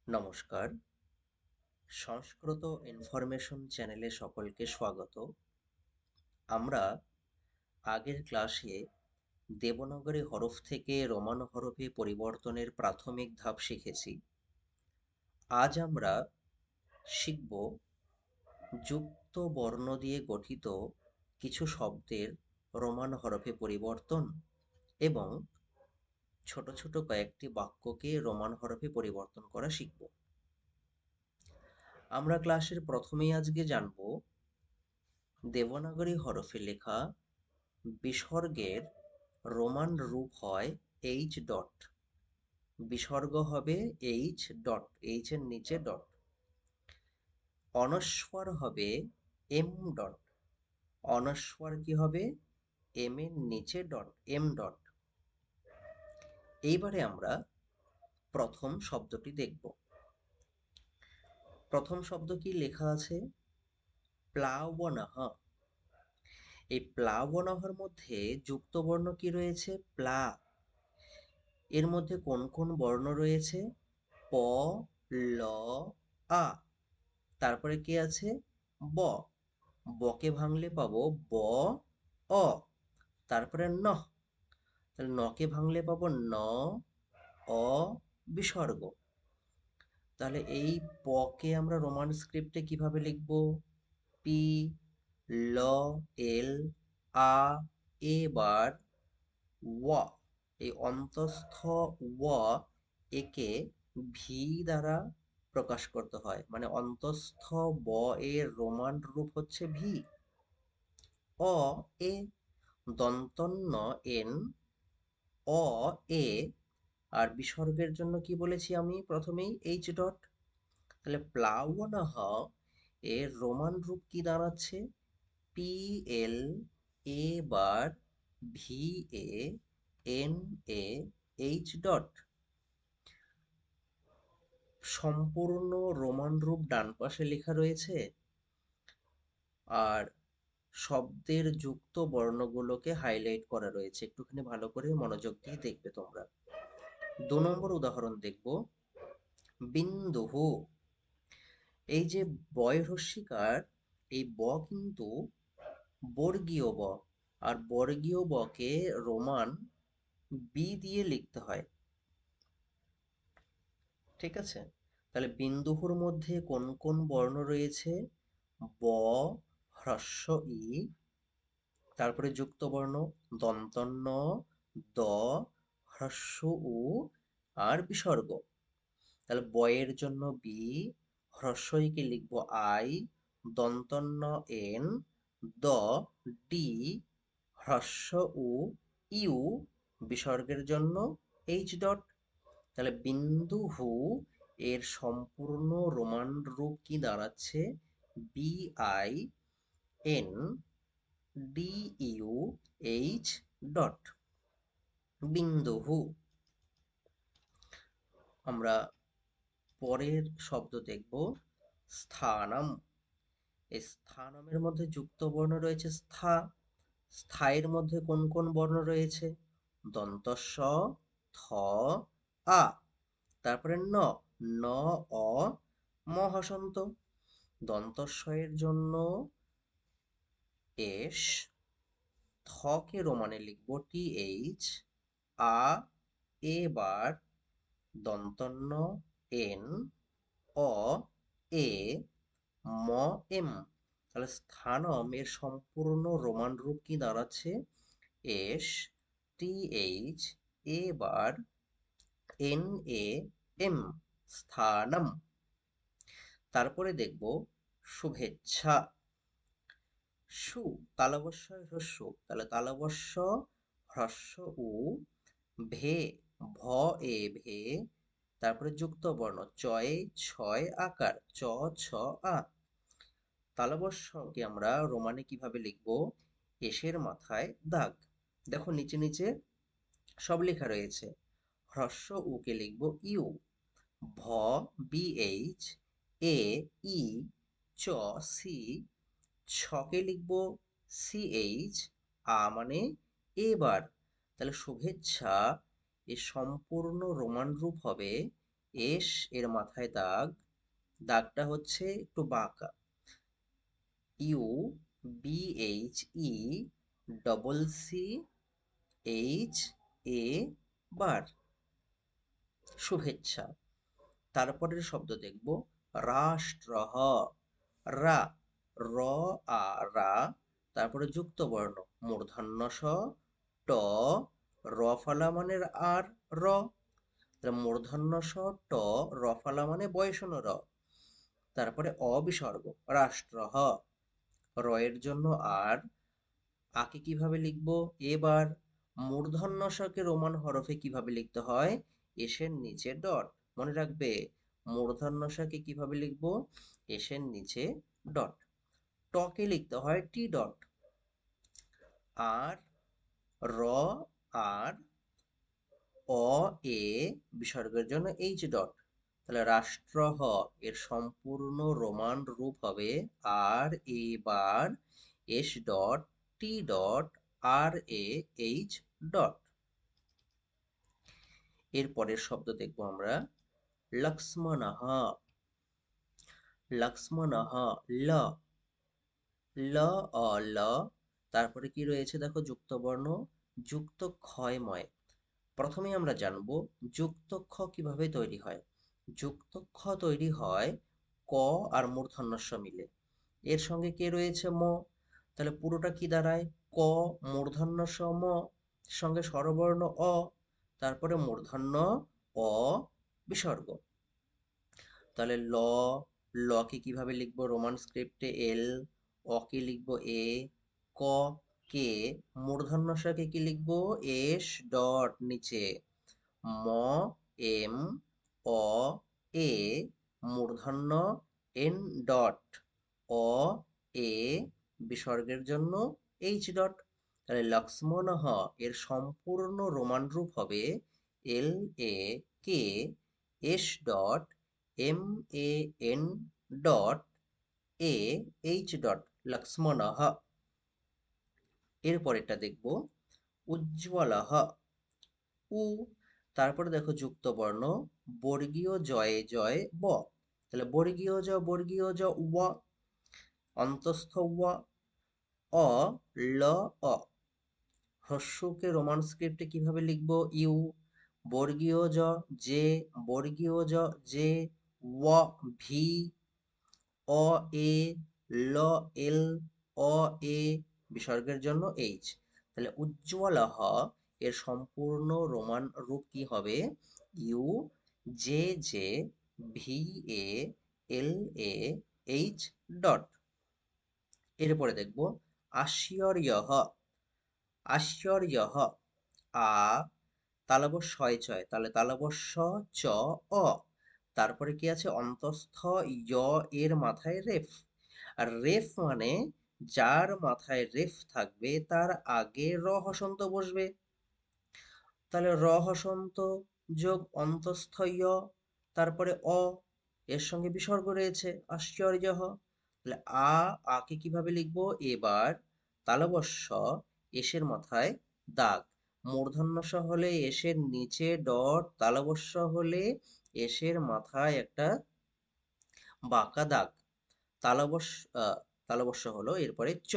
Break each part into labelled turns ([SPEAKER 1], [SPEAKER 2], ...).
[SPEAKER 1] নমস্কার, সংস্কৃত ইনফরমেশন চ্যানেলে সকলকে স্বাগত। আমরা আগের ক্লাসে দেবনাগরী হরফ থেকে রোমান হরফে পরিবর্তনের প্রাথমিক ধাপ শিখেছি। আজ আমরা শিখব যুক্ত বর্ণ দিয়ে গঠিত কিছু শব্দের রোমান হরফে পরিবর্তন এবং ছোট ছোট কয়েকটি বাক্যকে রোমান হরফে পরিবর্তন করা শিখব। আমরা ক্লাসের প্রথমেই আজকে জানব দেবনাগরী হরফে লেখা বিসর্গের রোমান রূপ হয় এইচ ডট। বিসর্গ হবে এইচ ডট, এইচ এর নিচে ডট। অনস্বর হবে এম ডট। অনস্বর কি হবে? এম এর নিচে ডট, এম ডট। এইবারে আমরা প্রথম শব্দটি দেখব। প্রথম শব্দ কি লেখা আছে? প্লাবনঃ। এই প্লাবনহর মধ্যে যুক্ত বর্ণ কি রয়েছে? প্লা। এর মধ্যে কোন কোন বর্ণ রয়েছে? প, ল, আ। তারপরে কি আছে? ব। বকে ভাঙলে পাবো ব, অ। তারপরে নঃ। তাহলে নকে ভাঙলে পাবো ন, অ, বিসর্গ। তাহলে এই পকে আমরা রোমান স্ক্রিপ্টে কিভাবে লিখব? পি, ল, এল, আ, এবার ওয়া। এই অন্তঃস্থ ওয়া একে ভি দ্বারা প্রকাশ করতে হয়, মানে অন্তঃস্থ ব এর রোমান রূপ হচ্ছে ভি। অ এ, দন্তন্য এন, অ এ। আর বিসর্গের জন্য কি বলেছি আমি প্রথমেই? H dot. তাহলে প্লাবনঃ এর রোমান রূপ কি দাঁড়াচ্ছে? P L, A bar, V A, N A, H dot. সম্পূর্ণ রোমান রূপ ডান পাশে লেখা রয়েছে, আর শব্দের যুক্ত বর্ণগুলোকে হাইলাইট করা রয়েছে। একটুখানি ভালো করে মনোযোগ দিয়ে দেখবে তোমরা। ২ নম্বর উদাহরণ দেখব। বিন্দুঃ। এই যে বয় হ্রস্বীকার, এই ব কিন্তু বর্গীয় ব, আর বর্গীয় বকে রোমান বি দিয়ে লিখতে হয়। ঠিক আছে? তাহলে বিন্দুহুর মধ্যে কোন কোন বর্ণ রয়েছে? ব, হ্রস্ব ই, তারপরে যুক্ত বর্ণ দন্তন্য, দ, হ্রস্ব উ, আর বিসর্গ। তাহলে বয়ের জন্য বি, হ্রস্ব ইকে লিখবো আই, দন্তন্য এন, দ, ডি, হ্রস্ব উ, ইউ, বিসর্গের জন্য এইচ ডট। তাহলে বিন্দু হু এর সম্পূর্ণ রোমান রূপ কি দাঁড়াচ্ছে? B I N D U H dot. বিন্দুহু। আমরা পরের শব্দ দেখব স্থানম। এই স্থানমের মধ্যে যুক্ত বর্ণ রয়েছে স্থা। স্থায়ের মধ্যে কোন কোন বর্ণ রয়েছে? দন্তস্ব, থ, আ। তারপরে ন, ন, অ, ম হসন্ত। দন্তস্বয়ের জন্য এস, থকে রোমানে লিখব টি এইচ, আ, এ বার, দন্তন্য এন, অ, এ, ম, এম। তাহলে স্থানম এর সম্পূর্ণ রোমান রূপ কি দাঁড়াচ্ছে? S, T H, A bar, N, A, M, স্থানম। তারপরে দেখব শুভেচ্ছা। সু, তালবস্য হ্রস্ব, তাহলে তালবস্য হ্রস্ব উ, ভে, ভ এ ভে, তারপরে যুক্ত বর্ণ চয়ে ছয় আকার, চ, ছ, আ। তালবস্যকে আমরা রোমানে কিভাবে লিখব? এসের মাথায় দাগ। দেখো নিচে নিচে সব লেখা রয়েছে। হ্রস্ব উকে লিখব ইউ, ভ, বি এইচ, এ, ই, চ, সি, ছকে লিখব সি এইচ, আ মানে এবার। তাহলে শুভেচ্ছা এর সম্পূর্ণ রোমান রূপ হবে এস এর মাথায় দাগ, দাগটা হচ্ছে একটু বাঁকা। U B H E double C H A bar, শুভেচ্ছা। তারপরের শব্দ দেখব রাষ্ট্র, রা, র আ রা, তারপরে যুক্ত বর্ণ মূর্ধন্য স, ট, র ফলা মানে আর র, তাহলে মূর্ধন্য স, ট, র ফলা মানে বয়সন র, তারপরে অবিসর্গ রাষ্ট্র, র এর জন্য আর, আকে কিভাবে লিখবো এবার, মূর্ধন্য ষকে রোমান হরফে কিভাবে লিখতে হয়, এসের নিচে ডট, মনে রাখবে মূর্ধন্য ষকে কিভাবে লিখবো, এসের নিচে ডট, টকে লিখতে হয় টি ডট, আর র আর অ এ বিসর্গের জন্য এইচ ডট, তাহলে রাষ্ট্র হ এর সম্পূর্ণ রোমান রূপ হবে R A bar S dot T dot R A H dot. এর পরের শব্দ দেখবো আমরা লক্ষ্মণঃ, লক্ষ্মণঃ, ল, ল অ ল, তারপরে কি রয়েছে দেখো যুক্ত বর্ণ, যুক্ত ক্ষয়ময়। প্রথমেই আমরা জানবো যুক্ত খ কিভাবে তৈরি হয়। যুক্ত খ তৈরি হয় ক আর মূর্ধন্যস্ব মিলে, এর সঙ্গে কে রয়েছে ম, তাহলে পুরোটা কি দাঁড়ায় ক মূর্ধন্য স ম, সঙ্গে স্বরবর্ণ অ, তারপরে মূর্ধন্য অ বিসর্গ, তাহলে ল, ল কে কিভাবে লিখবো রোমান স্ক্রিপ্টে এল, অ কে লিখবো এ, ক কে মূর্ধন্য ষ কে কি লিখবো এস ডট নিচে, ম এম অ এ মূর্ধন্য এন ডট, অ এ বিসর্গের জন্য এইচ ডট, তাহলে লক্ষ্মণঃ এর সম্পূর্ণ রোমান রূপ হবে L A K S dot M A N dot A H dot, লক্ষ্মণঃ। এরপরেরটা দেখব উজ্জ্বলঃ, উ, তারপরে দেখো যুক্ত বর্ণ বর্গীয় জয়ে জয় ব, তাহলে বর্গীয় জ ওয়া, অন্তস্থ ওয়া, অ ল অ, হ্রস্বকে রোমান স্ক্রিপ্টে কিভাবে লিখবো ইউ, বর্গীয় জ জে, বর্গীয় জ জে, ওয়া ভি, অ এ, ল এল, অ এ বিসর্গের জন্য এইচ, তাহলে উজ্জ্বলহ এর সম্পূর্ণ রোমান রূপ কি হবে U J J V A L A H dot. এরপরে দেখব আশ্চর্যহ, আশ্চর্যহ, আ, তালব্য শয় চয়, তাহলে তালব্য স চ অ, তারপরে কি আছে অন্তস্থ য় এর মাথায় রেফ, আর রেফ মানে যার মাথায় রেফ থাকবে তার আগে র হসন্ত বসবে, তাহলে র হসন্ত যোগ অন্তস্থ য়, তারপরে অ, এর সঙ্গে বিসর্গ রয়েছে আশ্চর্যহ, তাহলে আকে কিভাবে লিখবো এবার, তালবস্য এসের মাথায় দাগ, মূর্ধন্য ষ হলে এসের নিচে ডট, তালবস্য হলে এসের মাথায় একটা বাঁকা দাগ, তালবস্য তালবস্য হলো এরপরে চ,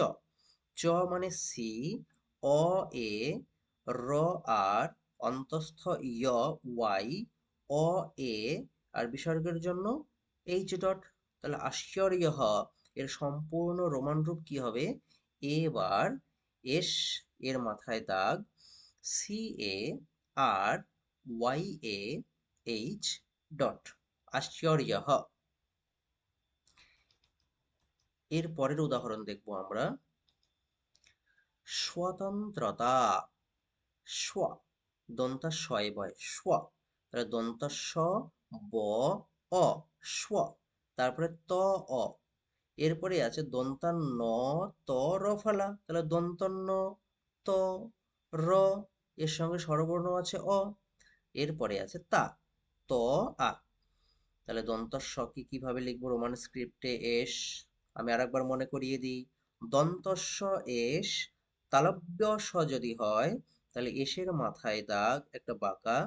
[SPEAKER 1] চ মানে সি, অ এ, র আর, অন্তস্থ ইয় ওয়াই, অ এ আর বিসর্গের জন্য এইচ ডট, তাহলে আশ্চর্য এর সম্পূর্ণ রোমান রূপ কি হবে এবার এস এর মাথায় দাগ, C A R Y A H dot, আশ্চর্য। এর পরের উদাহরণ দেখবো আমরা স্বতন্ত্রতা, স্ব, দন্তা শয় বয় স্ব, তাহলে দন্ত স ব অ স্ব, তারপরে ত অ, এরপরে আছে দন্তা ন ত র ফলা, তাহলে দন্ত ন ত র, এর সঙ্গে স্বরবর্ণ আছে অ, এরপরে আছে তা, ত আ, তাহলে দন্ত স কি কিভাবে লিখবো রোমান স্ক্রিপ্টে এস, আমি আরেকবার মনে করিয়ে দিই, দন্ত স এস, তালব্য স যদি হয় তাহলে এসের মাথায় দাগ একটা বাঁকা,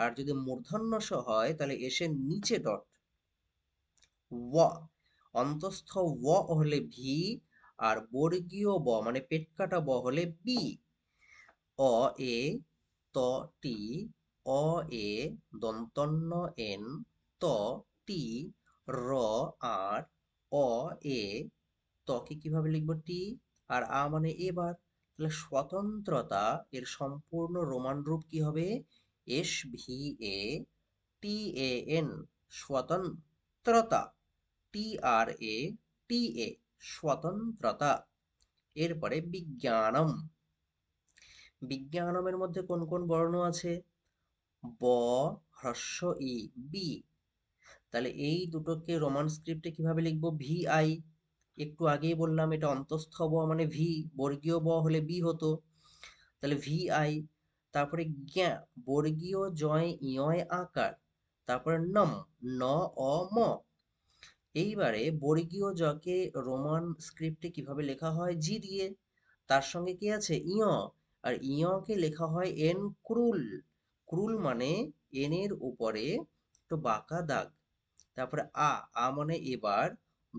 [SPEAKER 1] আর যদি মূর্ধন্য স হয় তাহলে এসের নিচে ডট। ও, অন্তঃস্থ ও হলে ভি, আর বর্গীয় ব মানে পেট কাটা ব হলে বি। অ এ, ত টি, অ এ, দন্তন্য এন, ত টি, র আর, অ এ, তকে কিভাবে লিখবো টি, আর আ মানে এবার। তাহলে স্বতন্ত্রতা এর সম্পূর্ণ রোমান রূপ কি হবে? S V A T A N, স্বতন্ত্রতা। টি আর এ টি এ, স্বতন্ত্রতা। এরপরে বিজ্ঞানম। বিজ্ঞানমের মধ্যে কোন কোন বর্ণ আছে? ব, হ্রস্ব ই, বি। তাহলে এই দুটোকে রোমান স্ক্রিপ্টে কিভাবে লিখবো? V I. একটু আগেই বললাম এটা অন্তঃস্থ ব মানে ভি, বর্গীয় ব হলে বি হতো, তাহলে ভি আই। তারপরে জ্ঞা, বর্গীয় জয় ইয় আকার, তারপরে নম, ন অ ম। এইবারে বর্গীয় জকে রোমান স্ক্রিপ্টে কিভাবে লেখা হয়? জি দিয়ে। তার সঙ্গে কি আছে? ইয়। আর ইয়কে লেখা হয় এন ক্রুল। ক্রুল মানে এন এর উপরে একটু বাঁকা দাগ। তারপরে আ, আ মানে এবার,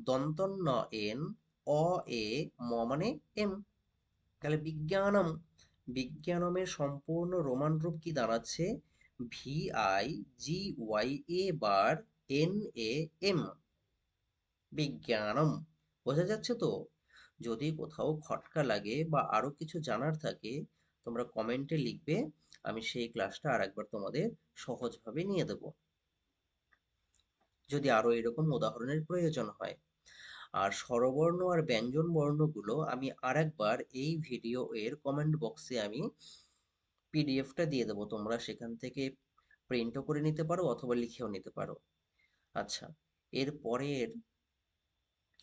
[SPEAKER 1] দন্তন্য এন, অ এ, ম মানে এম। তাহলে বিজ্ঞানম। বিজ্ঞানমের সম্পূর্ণ রোমান রূপ কি দাঁড়াচ্ছে? V I G Y A bar N A M, বিজ্ঞানম। বোঝা যাচ্ছে তো? যদি কোথাও খটকা লাগে বা আরো কিছু জানার থাকে তোমরা কমেন্টে লিখবে, আমি সেই ক্লাসটা আরেকবার তোমাদের সহজভাবে নিয়ে দেব, যদি আরো এরকম উদাহরণের প্রয়োজন হয়। আর স্বরবর্ণ আর ব্যঞ্জন বর্ণগুলো আমি আরেকবার এই ভিডিও এর কমেন্ট বক্সে আমি পিডিএফটা দিয়ে দেবো, তোমরা সেখান থেকে প্রিন্টও করে নিতে পারো অথবা লিখেও নিতে পারো। আচ্ছা, এর পরের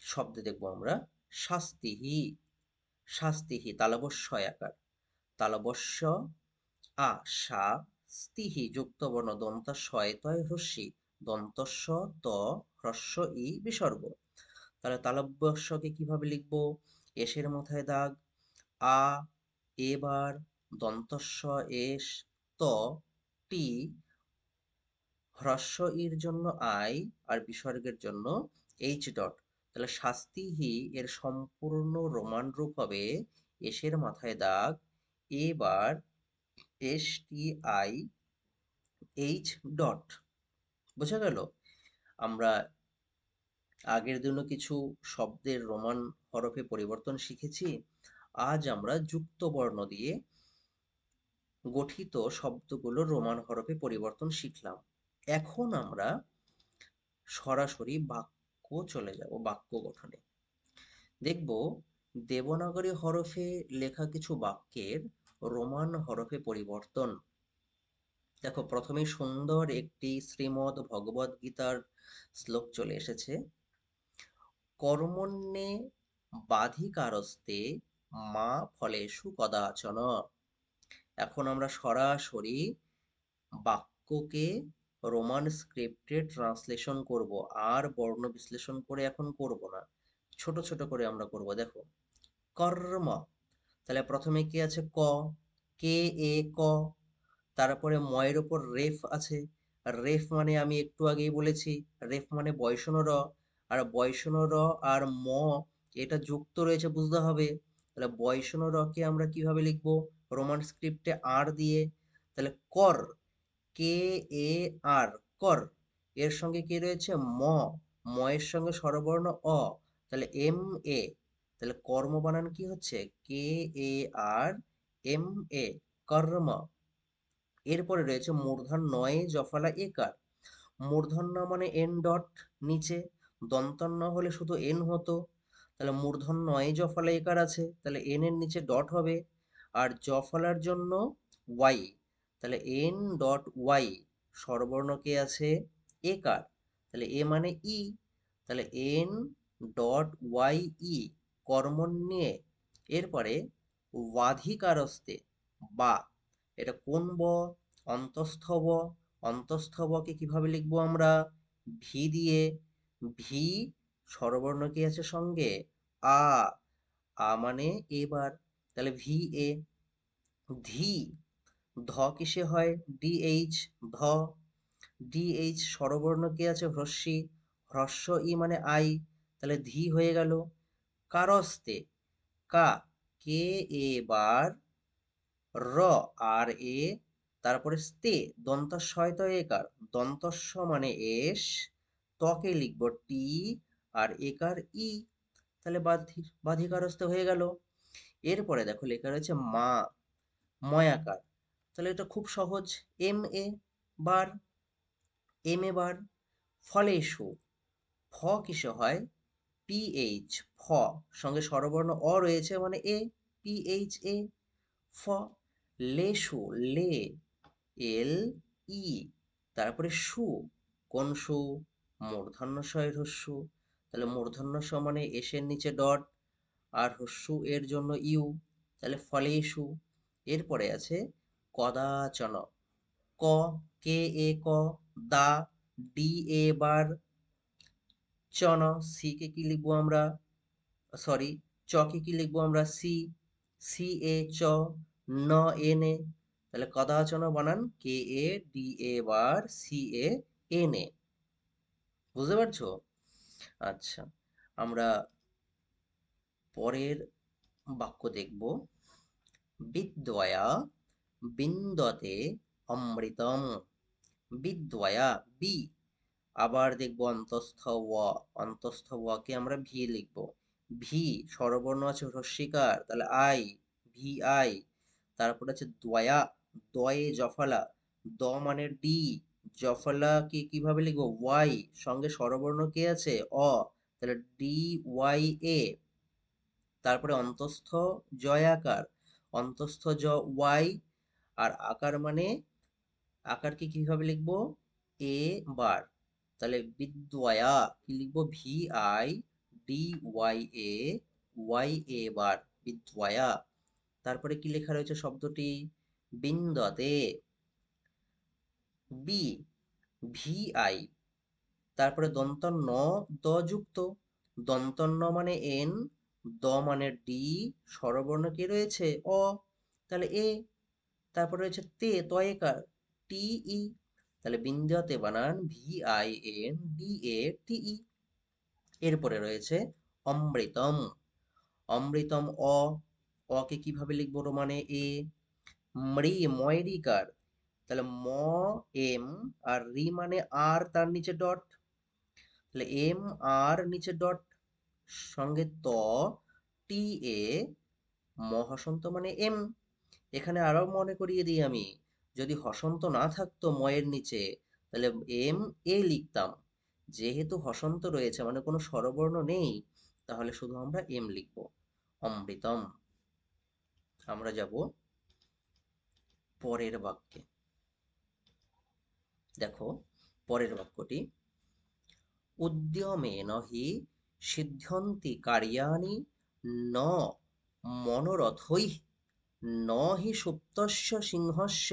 [SPEAKER 1] শব্দে দেখবো আমরা শাস্তিহি। শাস্তিহি তালবস্য আকার, তালবস্য আ, সা, স্তিহি যুক্ত বর্ণ দন্ত শয় তয় হ্রস্বী, দন্তস্ব ত, হ্রস্ব ই বিসর্গ। তাহলে তালব্যস্যকে কিভাবে লিখবো? এসের মাথায় দাগ, আ এবার, দন্তস্ব এস, ত টি, হ্রস্ব ইর জন্য আই, আর বিসর্গের জন্য এইচ ডট। তাহলে শাস্তিহি এর সম্পূর্ণ রোমান রূপ হবে এসের মাথায় দাগ, এবার, S T I H dot. বোঝা গেল? আমরা আগের দিনও কিছু শব্দের রোমান হরফে পরিবর্তন শিখেছি। আজ আমরা যুক্ত বর্ণ দিয়ে গঠিত শব্দগুলো রোমান হরফে পরিবর্তন শিখলাম। এখন আমরা সরাসরি বাক্য চলে যাব, বাক্য গঠনে। দেখব দেবনাগরী হরফে লেখা কিছু বাক্যের রোমান হরফে পরিবর্তন। দেখো প্রথমেই সুন্দর একটি শ্রীমদ্ ভগবদ গীতার শ্লোক চলে এসেছে। কর্মণ্যে বাধিকারস্তে মা ফলেষু কদাচন। এখন আমরা সরাসরি বাক্যকে রোমান স্ক্রিপ্টে ট্রান্সলেশন করব, আর বর্ণ বিশ্লেষণ করে এখন করব না, ছোট ছোট করে আমরা করব। দেখো কর্ম, তাহলে প্রথমে কি আছে? ক, কে এ ক, তারপরে ময়ের ওপর রেফ আছে। আর রেফ মানে আমি একটু আগেই বলেছি, রেফ মানে বয়সন র, আর বয়সন র আর ম এটা যুক্ত রয়েছে বুঝতে হবে। তাহলে বয়সন র কে আমরা কিভাবে লিখবো? রোমান স্ক্রিপ্টে আর দিয়ে। তাহলে কর, কে এ আর, কর। এর সঙ্গে কি রয়েছে? ম, ময়ের সঙ্গে স্বরবর্ণ অ, তাহলে এম এ। তাহলে কর্ম বানান কি হচ্ছে? কে এ আর এম এ, কর্ম। এরপরে রয়েছে মূর্ধন্য জফলা একার। মূর্ধন্য মানে এন ডট নিচে, দন্তন্য হলে শুধু এন হতো। তাহলে মূর্ধন্য জফলা একার আছে, তাহলে এন এর নিচে ডট হবে। আর জফলার জন্য ওয়াই, তাহলে এন ডট ওয়াই, স্বরবর্ণ কে আছে? একার, তাহলে এ মানে ই, তাহলে এন ডট ওয়াই ই, কর্মণ্যে। এরপরে ওয়াধিকারস্তে, বা, এটা কোন ব? অন্তঃস্থ ব। অন্তঃস্থ বকে কিভাবে লিখবো আমরা? ভি দিয়ে। ভি, স্বরবর্ণ কি আছে সঙ্গে? আ, আ মানে এবার, তাহলে ভি এ। ধি, ধ কিসে হয়? ডিএইচ, ধ। ডিএইচ স্বরবর্ণ কি আছে? হ্রস্বই। হ্রস্ব ই মানে আই, তাহলে ধি হয়ে গেল। কারস্তে, কা, কে এ বার, র, আর এ, তারপরে স্তে, দন্তস্বয় ত একার, দন্তস্ব মানে এস, তকে লিখব টি, আর একার ই, তাহলে বাধিকারস্তে হয়ে গেল। এরপরে দেখো লেখা রয়েছে মা, ময়াকার, তাহলে এটা খুব সহজ, M A bar, M A বার। ফলেষু, ফ কিসে হয়? পিএইচ, ফ, সঙ্গে স্বরবর্ণ অ রয়েছে মানে এ, পিএইচ এ, ফ। লেশু, লে, এল ই, তারপরে সু, কোন সু? মূর্ধন্য ষ এর হস্যু, তাহলে মূর্ধন্য ষ মানে এসের নিচে ডট, আর হস্যু এর জন্য ইউ, তাহলে ফলেষু। এরপরে আছে কদাচন, ক, কে এ ক, দা, ডি এ বার, চন, সি কে কি লিখবো আমরা? সরি, চ কে কি লিখবো আমরা? সি, সি এ চ, ন এন এ, তাহলে কদাচন বানান K A D A bar C A N A. বুঝতে পারছো? আচ্ছা, আমরা পরের বাক্য দেখব। বিদ্বয়া বিন্দতে অমৃতম। বিদ্বয়া, বি, আবার দেখবো অন্তঃস্থ ওয়া, অন্তঃস্থ ওয়াকে আমরা ভি লিখবো। ভি স্বরবর্ণ আছে হ্রস্বীকার, তাহলে আই, ভি আই। তারপর আছে দয়া, দয়ে জফলা, দ মানে ডি, জফলা কি কিভাবে লিখবো? ওয়াই, সঙ্গে স্বরবর্ণ কে আছে? অ, তাহলে ডি ওয়াই এ। তারপরে অন্তঃস্থ জয়াকার, অন্তঃস্থ জ ওয়াই, আর আকার মানে, আকারকে কিভাবে লিখবো? এ বার, তাহলে বিদ্বয়া কি লিখবো? V I D Y A, Y A bar, বিদ্বয়া। তারপরে কি লেখা রয়েছে শব্দটি? বিন্দতে, বি, ভি আই, তারপরে দন্ত ন, দ যুক্ত, দন্ত ন মানে এন, দ মানে ডি, স্বরবর্ণ কি রয়েছে? অ, তাহলে এ। তারপরে রয়েছে তে, তয়েকার, টি ই, তাহলে বিন্দুতে বানান V I N D A T E. এরপরে রয়েছে অমৃতম, অমৃতম অ, অ কে কিভাবে লিখবো? রোমানে এ। মৃ, ময়রিকার, তাহলে ম, এম, আর রি মানে আর, তার নিচে ডট, তাহলে এম আর নিচে ডট, সঙ্গে ত, টি এ, ম হসন্ত মানে এম। এখানে আরো মনে করিয়ে দিই আমি, যদি হসন্ত না থাকতো ময়ের নিচে, তাহলে এম এ লিখতাম। যেহেতু হসন্ত রয়েছে মানে কোনো স্বরবর্ণ নেই, তাহলে শুধু আমরা এম লিখবো, অমৃতম। আমরা যাব পরের বাক্যে। দেখো পরের বাক্যটি, উদ্যমেন হি সিদ্ধ্যন্তি কার্যাণি ন মনোরথৈঃ ন হি সুপ্তস্য সিংহস্য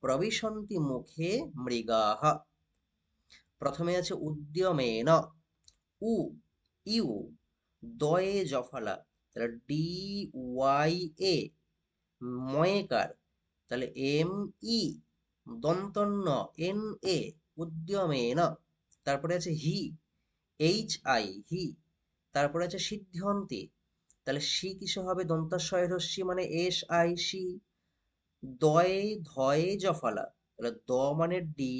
[SPEAKER 1] প্রবিশন্তি মুখে মৃগাঃ। প্রথমে আছে উদ্যমেন, উ, ইউ, দয়ে জফলা, তাহলে ডি ওয়াই এ, ময়েকার, তাহলে এম ই, দন্তন্য এন এ, উদ্যমেন। তারপরে আছে হি, এইচ আই, হি। তারপরে আছে সিদ্ধ্যন্তি, তাহলে সি কিসে হবে? দন্তাস্বয় রস্যি মানে এস আই সি। দয়ে, ধয়ে জফলা, তাহলে দ মানে ডি,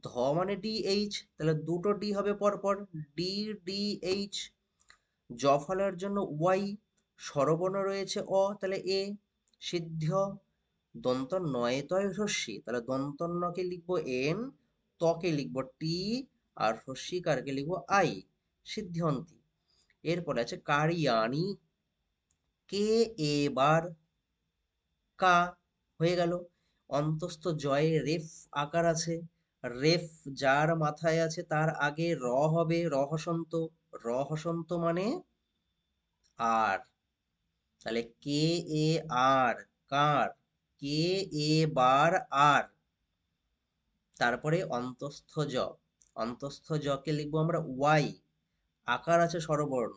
[SPEAKER 1] ধ মানে ডি এইচ, তাহলে দুটো ডি হবে পরপর, ডি ডি এইচ। জফলার জন্য ওয়াই, স্বরবর্ণ রয়েছে অ, তাহলে এ। সিদ্ধ, দন্ত নয়ে তয় হ্রস্বী, তাহলে দন্ত নকে লিখবো এন, তকে লিখবো টি, আর হ্রস্বীকারকে লিখবো আই, সিদ্ধ্যন্তি। এরপরে আছে কারিয়ানি, কে এ বার, কা, হয়ে গেল। অন্তস্থ জয়ে রেফ আকার আছে, রেফ যার মাথায় আছে তার আগে র হবে, র হসন্ত, র হসন্ত মানে আর, তাহলে কে এ আর, কার, কে এ বার আর। তারপরে অন্তস্থ জ, অন্তস্থ জকে লিখবো আমরা ওয়াই, আকার আছে স্বরবর্ণ,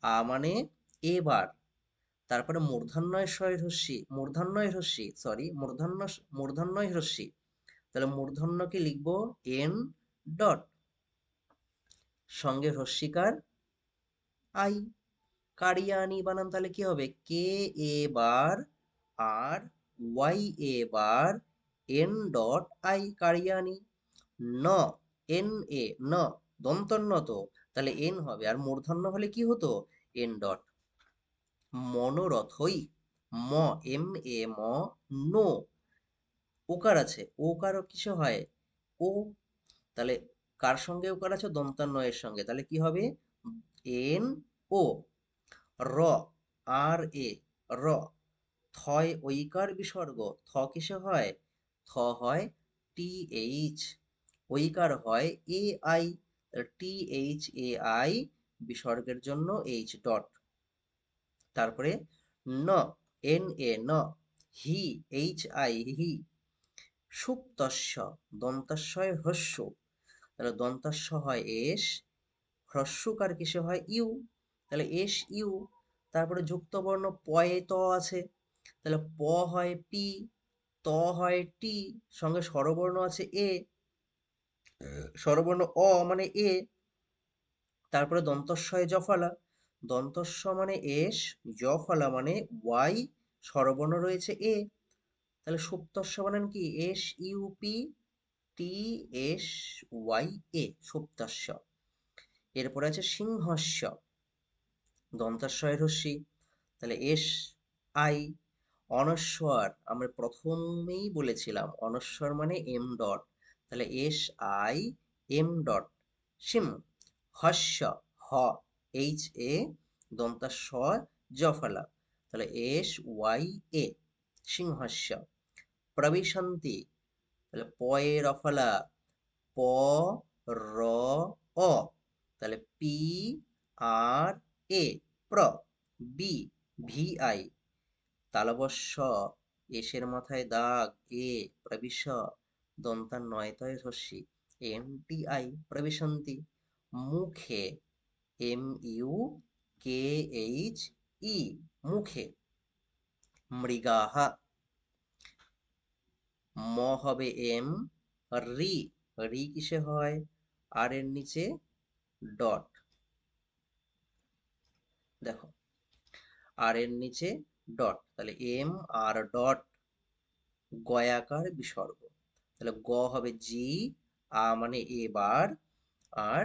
[SPEAKER 1] আ মানে এবার। তারপরে মূর্ধন্যয় হ্রস্বী, তাহলে মূর্ধন্যকে লিখবো এন ডট, সঙ্গে হ্রস্বীকার আই, কারিয়ানি বানান তাহলে কি হবে, K A bar R Y A bar N dot I, কারিয়ানি। ন, এন এ ন, দন্তন্য তো, তাহলে এন হবে, আর মূর্ধন্য হলে কি হতো, এন ডট। মনোরথই, ম, এম এ ম, নো, ওকার আছে, ওকার কিসে হয়, ও, তাহলে কার সঙ্গে ওকার আছে, দন্তান্ন এর সঙ্গে, তাহলে কি হবে, এন ও। র, আর এ, র, থয় ঐকার বিসর্গ, থ কিসে হয়, থ হয় টি এইচ, ঐকার হয় A I, T H A I, বিসর্গের জন্য এইচ ডট। তারপরে ন, এন এ ন, হি, এইচ আই হি, সুপ্তস্য, দন্তাস্বয় হ্রস্ব, তাহলে দন্তাস্য হয় এস, হ্রস্বকার কিসে হয় ইউ, তাহলে এস ইউ। তারপরে যুক্ত বর্ণ পয়ে ত আছে, তাহলে প হয় পি, ত হয় টি, সঙ্গে স্বরবর্ণ আছে এ, স্বরবর্ণ অ মানে এ। তারপরে দন্তস্বয় জফলা, দন্তস্ব মানে এস, জফলা মানে ওয়াই, স্বরবর্ণ রয়েছে এ, তাহলে সুপ্তস্ব বানান কি, S U P T S Y A, সুপ্তস্ব। এরপরে আছে সিংহস্য, দন্তাস্বয় হ্রস্বী, তাহলে এস আই। অনস্বর, আমরা প্রথমেই বলেছিলাম অনস্বর মানে এম ডট, তাহলে এস আই এম ডট, সিম। হস্য, হ, এইচ এ, দন্তাস্ব জফলা, তাহলে এস ওয়াই এ, সিংহস্য। প্রবিশন্তি, তাহলে প এ রফলা, প র অ, তাহলে পি আর এ, প্র, বি, ভি আই, তালবস্য, এসের মাথায় দাগ এ, প্রবিশ, দন্তান্নয়তয় হ্রস্বী, এন টি আই, প্রবিশন্তি। মুখে, M U K H E, মুখে। মৃগাহ, ম হবে এম, রি, রি কিসে হয়, আর এর নিচে ডট, দেখো আর এর নিচে ডট, তাহলে এম আর ডট, গয়াকার বিসর্গ, তাহলে গ হবে জি, আ মানে এ বার, আর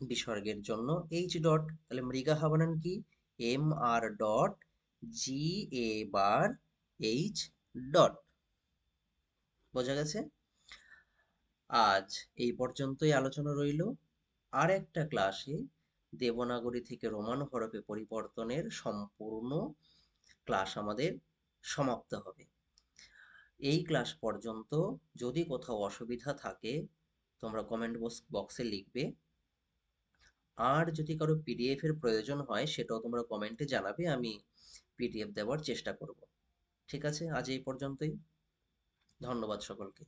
[SPEAKER 1] বিসর্গের জন্য এইচ ডট, তাহলে মৃগাহা বানান কি, এম আর ডট, জি এ বার, এইচ ডট। বোঝা গেছে? আজ এই পর্যন্তই আলোচনা রইল। আর একটা ক্লাসে দেবনাগরী থেকে রোমান হরফে পরিবর্তনের সম্পূর্ণ ক্লাস আমাদের সমাপ্ত হবে। এই ক্লাস পর্যন্ত যদি কোথাও অসুবিধা থাকে তোমরা কমেন্ট বক্সে লিখবে, আর যদি কারো পিডিএফ এর প্রয়োজন হয় সেটাও তোমরা কমেন্টে জানাবে, আমি পিডিএফ দেওয়ার চেষ্টা করব। ঠিক আছে, আজ এই পর্যন্তই। ধন্যবাদ সকলকে।